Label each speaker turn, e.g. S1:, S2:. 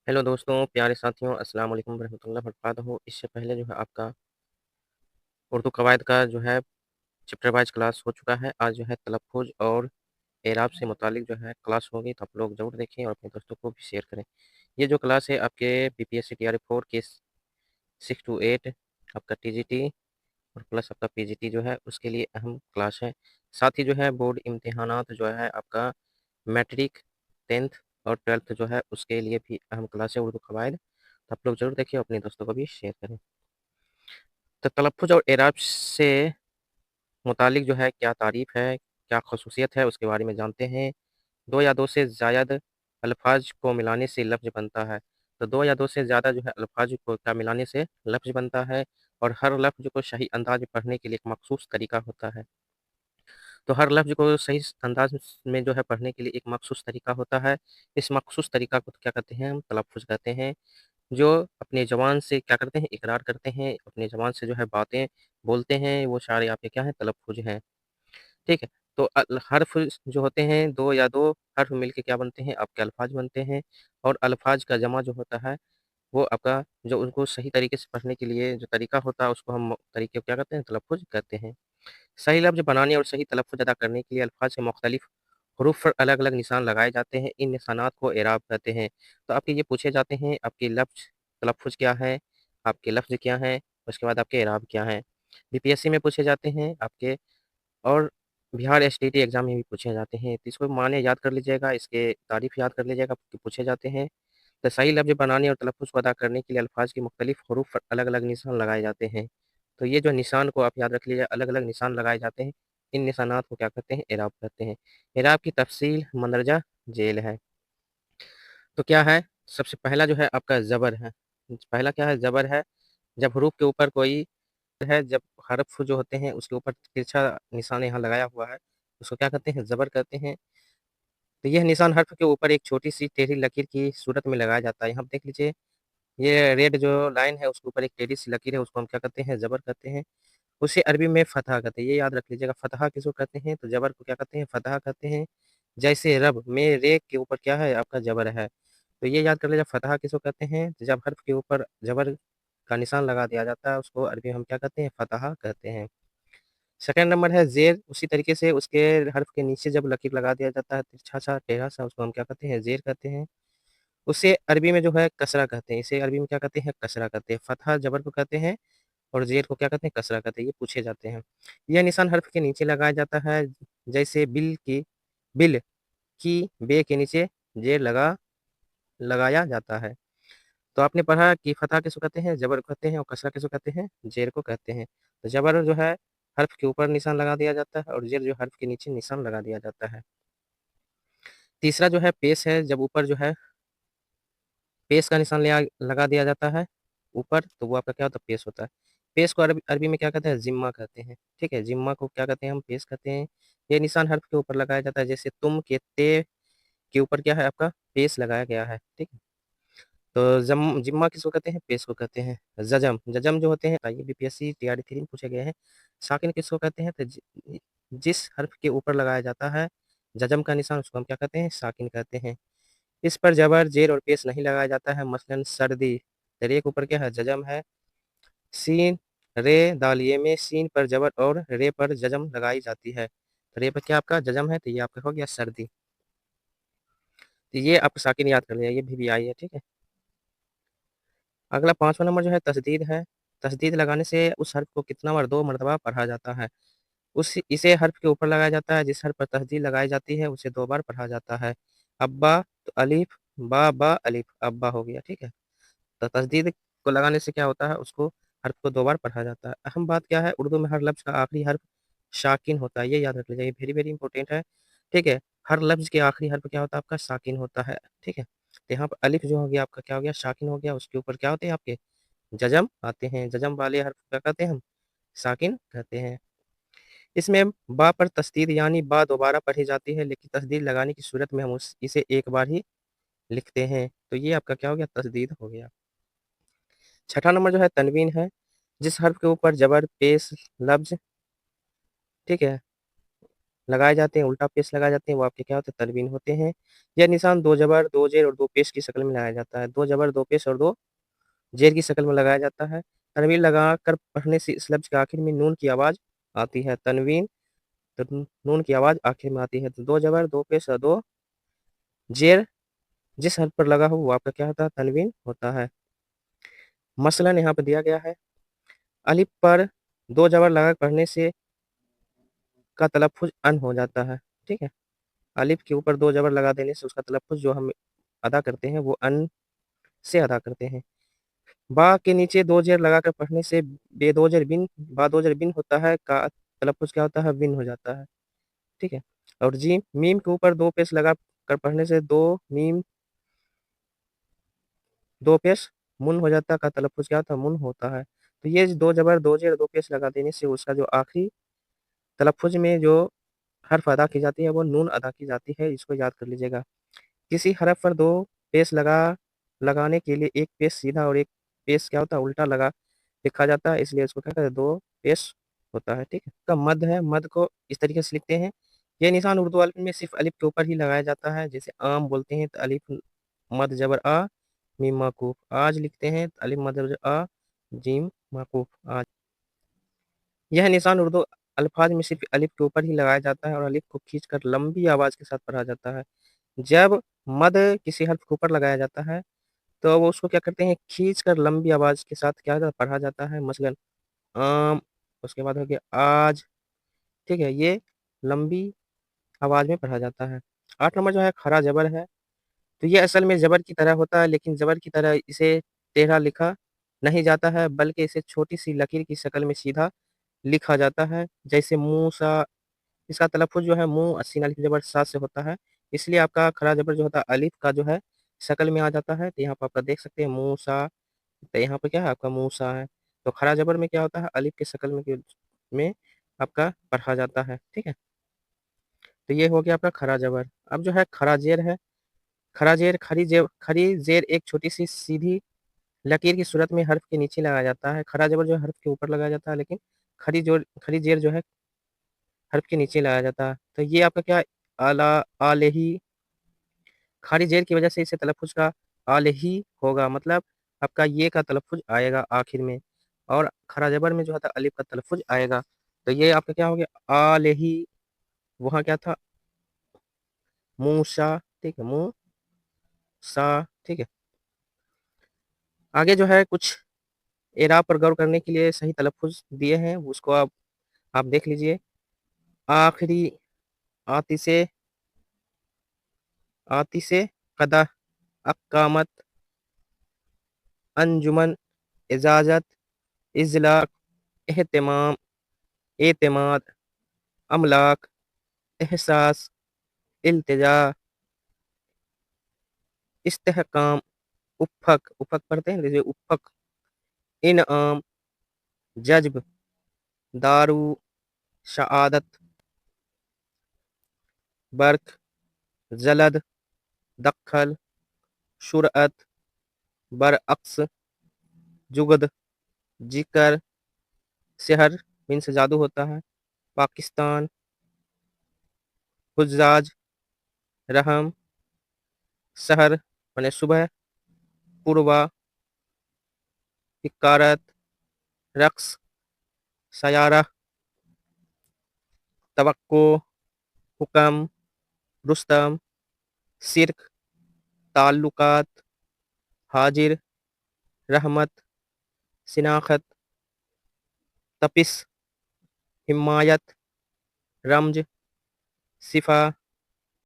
S1: Hello दोस्तों, प्यारे साथियों, अस्सलाम वालेकुम रहमतुल्लाहि वबरकातुहू। इससे पहले जो है आपका उर्दू कवायद का जो है चैप्टर वाइज़ क्लास हो चुका है। आज जो है तलफ़्फ़ुज़ और एराब से मुतालिक जो है क्लास होगी, तो आप लोग ज़रूर देखें और अपने दोस्तों को भी शेयर करें। ये जो क्लास है आपके बीपीएससी टीआरई 4 के 6 टू 8 आपका टीजीटी और प्लस आपका पीजीटी जो है उसके लिए अहम क्लास है। साथ ही जो है बोर्ड इम्तिहानात जो है आपका मैट्रिक, 10th और 12th जो है उसके लिए भी अहम क्लास है उर्दू कवायद। तो आप लोग ज़रूर देखिए और अपने दोस्तों को भी शेयर करें। तो तलफ़्फ़ुज़ और एराब से मुतालिक जो है क्या तारीफ़ है, क्या ख़ुसूसियत है उसके बारे में जानते हैं। 2 या 2 से ज़ायद अल्फ़ाज़ को मिलाने से लफ़्ज़ बनता है। तो 2 या 2 से ज़्यादा जो है अल्फ़ाज़ को क्या मिलाने से लफ़्ज़ बनता है और हर लफ़्ज़ को सही अंदाज़ में पढ़ने के लिए एक मख़सूस तरीका होता है। तो हर लफ़्ज़ को सही अंदाज़ में जो है पढ़ने के लिए एक मख़सूस तरीका होता है। इस मख़सूस तरीका को क्या कहते हैं हम तलफ़्फ़ुज़ कहते हैं। जो अपनी ज़ुबान से क्या करते हैं इकरार करते हैं, अपनी ज़ुबान से जो है बातें बोलते हैं, वो सारे आपके क्या हैं तलफ़्फ़ुज़ हैं। ठीक है? तो हर्फ़ जो होते हैं 2 या 2 हर्फ़ मिलके क्या बनते हैं आपके अल्फ़ाज़ बनते हैं और अल्फ़ाज़ का जमा जो होता है वो आपका जो उनको सही तरीके से पढ़ने के लिए जो तरीका होता है उसको हम तरीके को क्या कहते हैं तलफ़्फ़ुज़ कहते हैं। सही लफ़्ज़ बनाने और सही तलफ़्फ़ुज़ अदा करने के लिए अल्फ़ाज़ के मुख्तलिफ़ हरूफ पर अलग-अलग निशान लगाए जाते हैं। इन निशानात को एराब कहते हैं। तो आपके ये पूछे जाते हैं आपके लफ़्ज़ तलफ़्फ़ुज़ क्या है, आपके लफ़्ज़ क्या हैं, उसके बाद आपके एराब क्या हैं। बीपीएससी में पूछे जाते हैं आपके और बिहार एसटीटी एग्ज़ाम में भी पूछे जाते हैं। तो इसको माने याद कर लीजिएगा, इसके तारीफ़ याद कर लीजिएगा कि पूछे जाते हैं। तो सही लफ़्ज़ बनाने और तलफ़्फ़ुज़ को अदा करने के लिए अल्फ़ाज़ के मुख्तलिफ़ हरूफ पर अलग-अलग निशान लगाए जाते हैं। तो ये जो निशान को आप याद रख लीजिए, अलग-अलग निशान लगाए जाते हैं। इन निशानात को क्या कहते हैं, एराब कहते हैं। एराब की तफ़सील मंदरजा झेल है। तो क्या है, सबसे पहला जो है आपका ज़बर है। पहला क्या है, ज़बर है। जब हरूफ के ऊपर कोई है, जब हर्फ़ जो होते हैं उसके ऊपर तिरछा निशान यहाँ लगाया हुआ है, उसको क्या कहते हैं, ज़बर कहते हैं। तो यह निशान हर्फ़ के ऊपर एक छोटी-सी टेढ़ी लकीर की सूरत में लगाया जाता है। यहाँ पे देख लीजिए, ये रेड जो लाइन है उसके ऊपर एक टेढ़ी-सी लकीर है, उसको हम क्या कहते हैं, ज़बर कहते हैं। उसे अरबी में फ़तह कहते हैं, ये याद रख लीजिएगा। फ़तह किसको कहते हैं, तो ज़बर को क्या कहते हैं, फ़तह कहते हैं। जैसे रब में रे के ऊपर क्या है, आपका ज़बर है। तो ये याद कर लीजिए फ़तह किसको कहते हैं, तो जब हर्फ़ के ऊपर ज़बर का निशान लगा दिया जाता है, उसको अरबी में हम क्या कहते हैं, फ़तह कहते हैं। सेकंड नंबर है ज़ेर, उसी तरीके से उसके हर्फ़ के नीचे जब लकीर लगा दिया जाता है, तिरछा-सा, टेढ़ा-सा, उसको हम क्या कहते हैं, ज़ेर कहते हैं। उसे अरबी में जो है कसरा कहते हैं, इसे अरबी में क्या कहते हैं, कसरा कहते हैं। फ़तह ज़बर को कहते हैं और ज़ेर को क्या कहते हैं, कसरा कहते हैं, ये पूछे जाते हैं। यह निशान हर्फ़ के नीचे लगाया जाता है, जैसे बिल की, बे के नीचे ज़ेर लगाया जाता है। तो आपने पढ़ा कि फ़तह किसको कहते हैं, ज़बर को कहते हैं और कसरा किसको कहते हैं, ज़ेर को कहते हैं। तो ज़बर जो है हर्फ़ के ऊपर निशान लगा दिया जाता है और ज़ेर जो हर्फ़ के नीचे निशान लगा दिया जाता है। तीसरा जो है पेश है, जब ऊपर जो है पेश का निशान लगा दिया जाता है ऊपर, तो वो आपका क्या होता है, पेश होता है। पेश को अरबी अरबी में क्या कहते हैं, ज़िम्मा कहते हैं, ठीक है? ज़िम्मा को क्या कहते हैं, हम पेश कहते हैं। ये निशान हर्फ़ के ऊपर लगाया जाता है, जैसे तुम के ते के ऊपर क्या है आपका पेश लगाया गया है, ठीक है? तो ज़िम्मा किसको कहते हैं, पेश को कहते हैं। जज़म जो होते हैं ये बीपीएससी टीआरई 3 में पूछे गए हैं। साकिन किसको कहते हैं, तो जिस हर्फ़ के ऊपर लगाया जाता है जज़म का निशान, उसको हम क्या कहते हैं, साकिन कहते हैं। इस पर ज़बर, ज़ेर और पेश नहीं लगाया जाता है, मसलन सर्दी, तो रे के ऊपर क्या है, जज़म है। सीन, रे, दाल, ये में सीन पर ज़बर और रे पर जज़म लगाई जाती है। तो रे पर क्या आपका जज़म है, तो ये आपका हो गया सर्दी। तो ये आप साकिन याद कर लिया, ये भी आई है, ठीक है? अगला 5वां नंबर जो है तस्दीद है। तस्दीद लगाने से उस हर्फ़ को कितना बार 2 मरतबा पढ़ा जाता है। इसे हर्फ़ के ऊपर लगाया जाता है, जिस हर्फ़ पर तस्दीद लगाई जाती है, उसे 2 बार पढ़ा जाता है। अब्बा, तो अलिफ, बा अलिफ, अब्बा हो गया, ठीक है? तो तस्दीद को लगाने से क्या होता है, उसको हर्फ़ को 2 बार पढ़ा जाता है। अहम बात क्या है, उर्दू में हर लफ्ज़ का आखिरी हर्फ़ साकिन होता है, ये याद रख लीजिए, ये वेरी, वेरी इंपॉर्टेंट है, ठीक है? हर लफ्ज़ के आखिरी हर्फ़ क्या होता है आपका, साकिन होता है, ठीक है? तो यहाँ पे अलिफ जो हो गया आपका क्या हो गया, साकिन हो गया, उसके ऊपर क्या होते हैं आपके जज़म आते हैं, जज़म वाले हर्फ़ को क्या कहते हैं हम, साकिन कहते हैं। इसमें बा पर तस्दीद यानी बा दोबारा पढ़ी जाती है, लेकिन तस्दीद लगाने की सूरत में हम इसे एक बार ही लिखते हैं, तो ये आपका क्या हो गया, तस्दीद हो गया। छठा नंबर जो है तनवीन है, जिस हर्फ़ के ऊपर ज़बर, पेश, लफ्ज़, ठीक है? लगाए जाते हैं, उल्टा पेश लगाए जाते हैं, वो आपके क्या होते हैं, तनवीन होते हैं। यह निशान 2 ज़बर, 2 ज़ेर और 2 पेश की शक्ल में लगाया जाता है। 2 ज़बर, 2 पेश और 2 ज़ेर की शक्ल में लगाया जाता है। तनवीन लगाकर पढ़ने से इस लफ्ज़ के आखिर में नून की आवाज़ आती है। तनवीन तो नून की आवाज़ आखिर में आती है। तो 2 ज़बर, 2 पेश और 2 ज़ेर जिस हर्फ पर लगा हो वो आपका क्या होता है, तनवीन होता है। मसलन यहाँ पे दिया गया है, अलिफ पर 2 ज़बर लगाकर पढ़ने से का तलफ़्फ़ुज़ अन हो जाता है, ठीक है? अलिफ के ऊपर 2 ज़बर लगा देने से उसका तलफ़्फ़ुज़ जो हम अदा करते हैं वो अन से अदा करते हैं। बा के नीचे 2 ज़ेर लगाकर पढ़ने से बे 2 ज़ेर बिन, बा 2 ज़ेर बिन होता है, का तलफ़्फ़ुज़ क्या होता है, विन हो जाता है, ठीक है? और जीम, मीम के ऊपर 2 पेश लगा कर पढ़ने से 2 मीम 2 पेश मुन हो जाता है, का तलफ़्फ़ुज़ क्या होता है, मुन होता है। तो ये 2 ज़बर, 2 ज़ेर, 2 पेश लगा देने से उसका जो आखिरी तलफ़्फ़ुज़ में जो हर्फ़ अदा की जाती है वो नून अदा की जाती है, इसको याद कर लीजिएगा। किसी हरफ पर 2 पेश लगाने के लिए 1 पेश सीधा और 1 पेश क्या होता है, उल्टा लिखा जाता है, इसलिए इसको क्या कहते हैं, 2 पेश होता है, ठीक है? का मद है, मद को इस तरीके से लिखते हैं, ये निशान उर्दू अल्फ़ में सिर्फ़ अलिफ के ऊपर ही लगाया जाता है, जैसे आम बोलते हैं तो अलिफ मद ज़बर आ, मीम माकूफ, आज लिखते हैं तो अलिफ मद ज़बर आ, जीम माकूफ, आज। यह निशान उर्दू अल्फ़ाज़ में सिर्फ़ अलिफ के ऊपर ही लगाया जाता है और अलिफ को खींचकर लंबी आवाज़ के साथ पढ़ा जाता है। जब मद किसी हर्फ के ऊपर लगाया जाता है, तो वो उसको क्या करते हैं, खींचकर लंबी आवाज़ के साथ क्या होता है, पढ़ा जाता है। मसलन आम, उसके बाद हो गया आज, ठीक है? ये लंबी आवाज़ में पढ़ा जाता है। 8 नंबर जो है खरा ज़बर है, तो ये असल में ज़बर की तरह होता है, लेकिन ज़बर की तरह इसे टेढ़ा लिखा नहीं जाता है, बल्कि इसे छोटी-सी लकीर की शक्ल में सीधा लिखा जाता है। जैसे मूसा, इसका तलफ़्फ़ुज़ जो है मुँह सीन अलिफ ज़बर सा से होता है, इसलिए आपका खड़ा ज़बर जो होता है अलिफ का जो है शक्ल में आ जाता है। तो यहाँ पे आपका देख सकते हैं मूसा, तो यहाँ पे क्या है आपका मूसा है। तो खड़ा ज़बर में क्या होता है, अलिफ की शक्ल में आपका पढ़ा जाता है, ठीक है? तो ये हो गया आपका खड़ा ज़बर। अब जो है खड़ा ज़ेर है, खड़ा ज़ेर खड़ी ज़ेर एक छोटी-सी सीधी लकीर की सूरत में हर्फ़ के नीचे लगाया जाता है। खड़ा ज़बर जो है हर्फ़ के ऊपर लगाया जाता है, लेकिन खड़ी ज़ेर जो है हर्फ़ के नीचे लगाया जाता है। तो ये आपका क्या है, आला आलेही, खारी ज़ेर की वजह से इसे तलफ़्फ़ुज़ का आलेही होगा, मतलब आपका ये का तलफ़्फ़ुज़ आएगा आखिर में और खरा ज़बर में जो होता है अलिफ़ का तलफ़्फ़ुज़ आएगा। तो ये आपका क्या हो गया, आलेही, वहाँ क्या था, मूसा, ठीक है? मूसा, ठीक है? आगे जो है कुछ एराब पर गौर करने के लिए सही तलफ़्फ़ुज़ दिए हैं, उसको आप देख लीजिए। आखिरी, आतिशे, आतिशे कदह, अक़ामत, अंजुमन, इजाज़त, इज़्लाक, एहतिमाम, एतमाद, अमलाक, एहसास, इल्तिजा, इस्तेहकाम, उफ़क़, उफ़क़ पढ़ते हैं, जैसे उफ़क़, इनआम, जज़्ब, दारू, शआदत, बर्क़, ज़लद, दख़ल, शुरअत, बरअक्स, जुगद, जिकर, सिहर मीन्स जादू होता है, पाकिस्तान, हुज़्ज़ाज, रहम, सहर माने सुबह, पूर्वा, हिकारत, रक़्स, सयारा, तवक्को, हुक्म, रुस्तम, शिर्क, ताल्लुकात, हाजिर, रहमत, शिनाख़त, तपिश, हिमायत, रमज़, सिफ़ा,